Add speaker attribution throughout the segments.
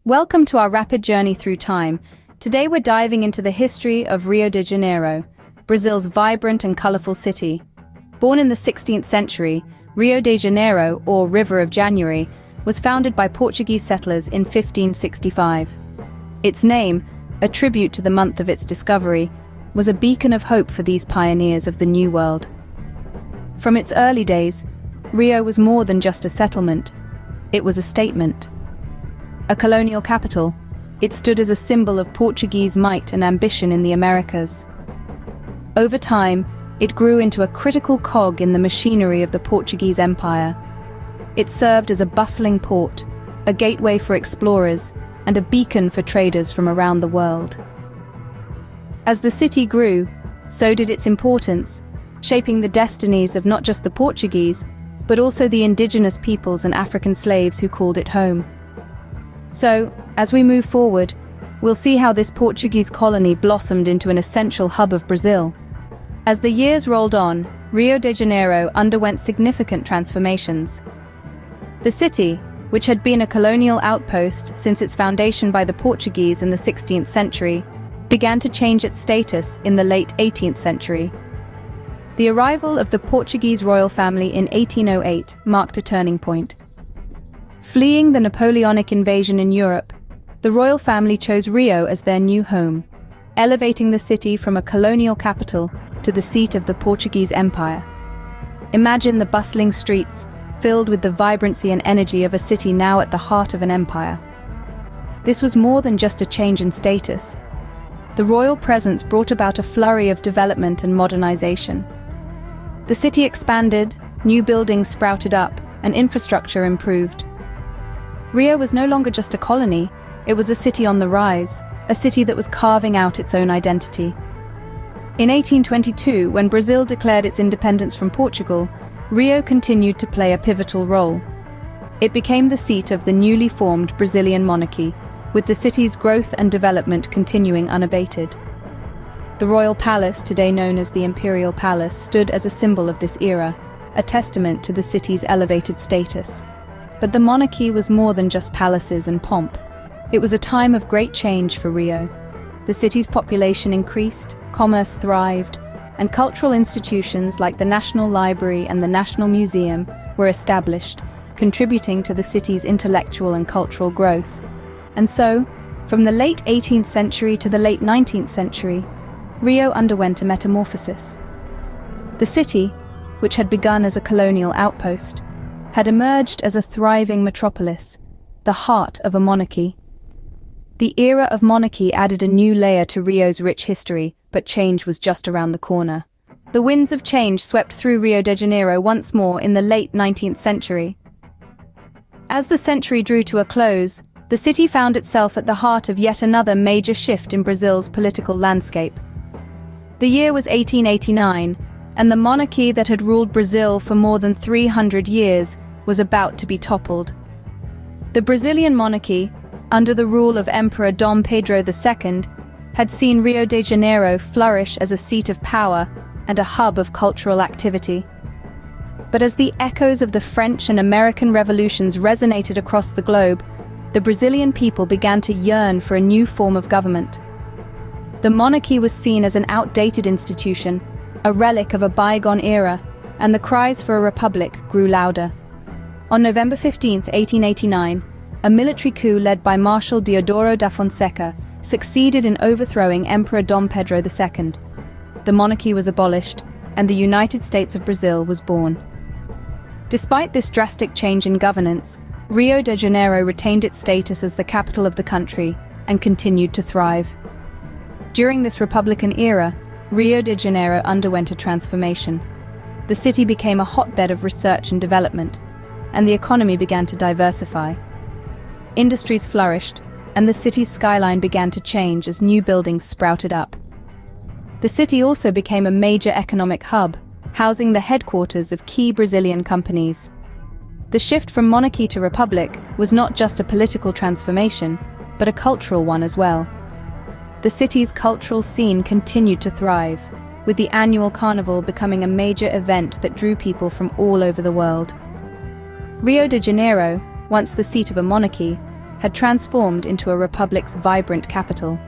Speaker 1: Welcome to our rapid journey through time. Today we're diving into the history of Rio de Janeiro, Brazil's vibrant and colorful city. Born in the 16th century, Rio de Janeiro, or River of January, was founded by Portuguese settlers in 1565. Its name, a tribute to the month of its discovery, was a beacon of hope for these pioneers of the New World. From its early days, Rio was more than just a settlement. It was a statement. A colonial capital, it stood as a symbol of Portuguese might and ambition in the Americas. Over time, it grew into a critical cog in the machinery of the Portuguese Empire. It served as a bustling port, a gateway for explorers, and a beacon for traders from around the world. As the city grew, so did its importance, shaping the destinies of not just the Portuguese, but also the indigenous peoples and African slaves who called it home. So, as we move forward, we'll see how this Portuguese colony blossomed into an essential hub of Brazil. As the years rolled on, Rio de Janeiro underwent significant transformations. The city, which had been a colonial outpost since its foundation by the Portuguese in the 16th century, began to change its status in the late 18th century. The arrival of the Portuguese royal family in 1808 marked a turning point. Fleeing the Napoleonic invasion in Europe, the royal family chose Rio as their new home, elevating the city from a colonial capital to the seat of the Portuguese Empire. Imagine the bustling streets, filled with the vibrancy and energy of a city now at the heart of an empire. This was more than just a change in status. The royal presence brought about a flurry of development and modernization. The city expanded, new buildings sprouted up, and infrastructure improved. Rio was no longer just a colony, it was a city on the rise, a city that was carving out its own identity. In 1822, when Brazil declared its independence from Portugal, Rio continued to play a pivotal role. It became the seat of the newly formed Brazilian monarchy, with the city's growth and development continuing unabated. The royal palace, today known as the Imperial Palace, stood as a symbol of this era, a testament to the city's elevated status. But the monarchy was more than just palaces and pomp. It was a time of great change for Rio. The city's population increased, commerce thrived, and cultural institutions like the National Library and the National Museum were established, contributing to the city's intellectual and cultural growth. And so, from the late 18th century to the late 19th century, Rio underwent a metamorphosis. The city, which had begun as a colonial outpost, had emerged as a thriving metropolis, the heart of a monarchy. The era of monarchy added a new layer to Rio's rich history, but change was just around the corner. The winds of change swept through Rio de Janeiro once more in the late 19th century. As the century drew to a close, the city found itself at the heart of yet another major shift in Brazil's political landscape. The year was 1889, and the monarchy that had ruled Brazil for more than 300 years was about to be toppled. The Brazilian monarchy, under the rule of Emperor Dom Pedro II, had seen Rio de Janeiro flourish as a seat of power and a hub of cultural activity. But as the echoes of the French and American revolutions resonated across the globe, the Brazilian people began to yearn for a new form of government. The monarchy was seen as an outdated institution, a relic of a bygone era, and the cries for a republic grew louder. On November 15, 1889, a military coup led by Marshal Deodoro da Fonseca succeeded in overthrowing Emperor Dom Pedro II. The monarchy was abolished, and the United States of Brazil was born. Despite this drastic change in governance, Rio de Janeiro retained its status as the capital of the country and continued to thrive. During this Republican era, Rio de Janeiro underwent a transformation. The city became a hotbed of research and development, and the economy began to diversify. Industries flourished, and the city's skyline began to change as new buildings sprouted up. The city also became a major economic hub, housing the headquarters of key Brazilian companies. The shift from monarchy to republic was not just a political transformation, but a cultural one as well. The city's cultural scene continued to thrive, with the annual carnival becoming a major event that drew people from all over the world. Rio de Janeiro, once the seat of a monarchy, had transformed into a republic's vibrant capital.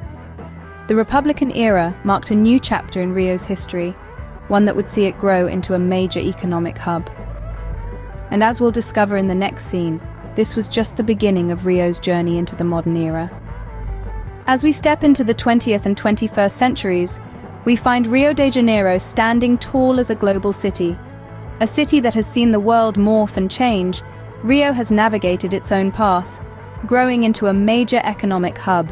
Speaker 1: The Republican era marked a new chapter in Rio's history, one that would see it grow into a major economic hub. And as we'll discover in the next scene, this was just the beginning of Rio's journey into the modern era. As we step into the 20th and 21st centuries, we find Rio de Janeiro standing tall as a global city. A city that has seen the world morph and change, Rio has navigated its own path, growing into a major economic hub.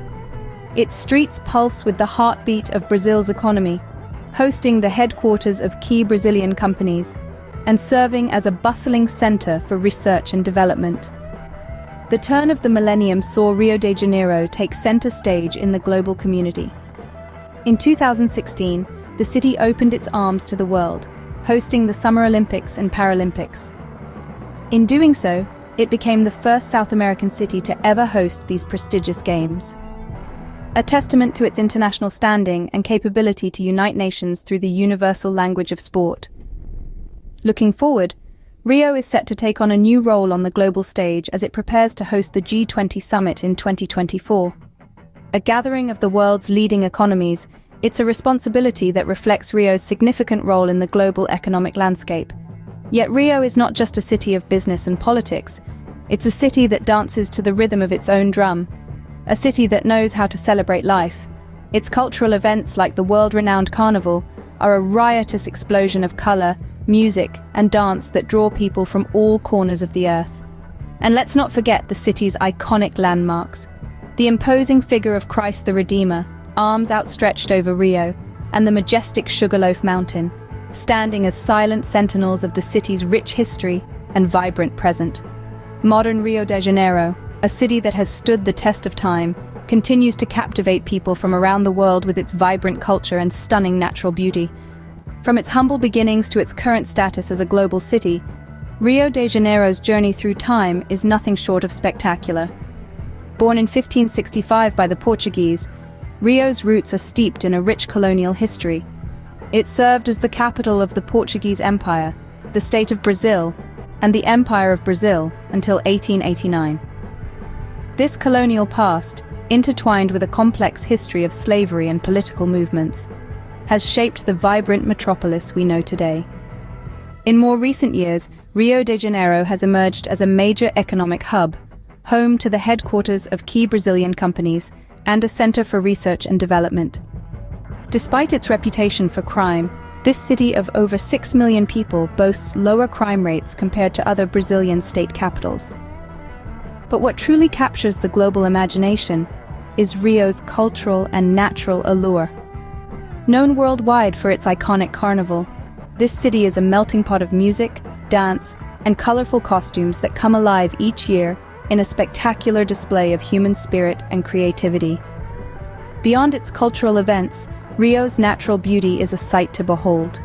Speaker 1: Its streets pulse with the heartbeat of Brazil's economy, hosting the headquarters of key Brazilian companies, and serving as a bustling center for research and development. The turn of the millennium saw Rio de Janeiro take center stage in the global community. In 2016, the city opened its arms to the world, hosting the Summer Olympics and Paralympics. In doing so, it became the first South American city to ever host these prestigious games. A testament to its international standing and capability to unite nations through the universal language of sport. Looking forward, Rio is set to take on a new role on the global stage as it prepares to host the G20 summit in 2024. A gathering of the world's leading economies, it's a responsibility that reflects Rio's significant role in the global economic landscape. Yet Rio is not just a city of business and politics, it's a city that dances to the rhythm of its own drum, a city that knows how to celebrate life. Its cultural events like the world-renowned carnival are a riotous explosion of color, music, and dance that draw people from all corners of the earth. And let's not forget the city's iconic landmarks. The imposing figure of Christ the Redeemer, arms outstretched over Rio, and the majestic Sugarloaf Mountain, standing as silent sentinels of the city's rich history and vibrant present. Modern Rio de Janeiro, a city that has stood the test of time, continues to captivate people from around the world with its vibrant culture and stunning natural beauty. From its humble beginnings to its current status as a global city, Rio de Janeiro's journey through time is nothing short of spectacular. Born in 1565 by the Portuguese, Rio's roots are steeped in a rich colonial history. It served as the capital of the Portuguese Empire, the State of Brazil, and the Empire of Brazil until 1889. This colonial past, intertwined with a complex history of slavery and political movements, has shaped the vibrant metropolis we know today. In more recent years, Rio de Janeiro has emerged as a major economic hub, home to the headquarters of key Brazilian companies and a center for research and development. Despite its reputation for crime, this city of over 6 million people boasts lower crime rates compared to other Brazilian state capitals. But what truly captures the global imagination is Rio's cultural and natural allure. Known worldwide for its iconic carnival, this city is a melting pot of music, dance, and colorful costumes that come alive each year in a spectacular display of human spirit and creativity. Beyond its cultural events, Rio's natural beauty is a sight to behold.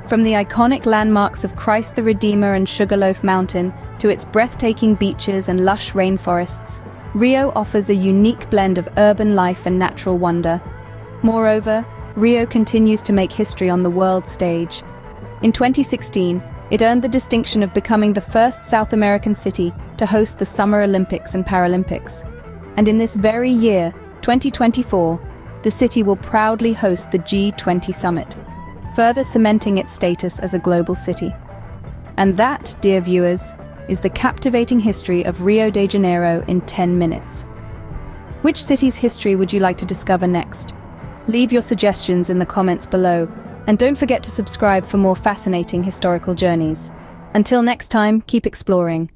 Speaker 1: From the iconic landmarks of Christ the Redeemer and Sugarloaf Mountain to its breathtaking beaches and lush rainforests, Rio offers a unique blend of urban life and natural wonder. Moreover, Rio continues to make history on the world stage. In 2016, it earned the distinction of becoming the first South American city to host the Summer Olympics and Paralympics. And in this very year, 2024, the city will proudly host the G20 summit, further cementing its status as a global city. And that, dear viewers, is the captivating history of Rio de Janeiro in 10 minutes. Which city's history would you like to discover next? Leave your suggestions in the comments below, and don't forget to subscribe for more fascinating historical journeys. Until next time, keep exploring.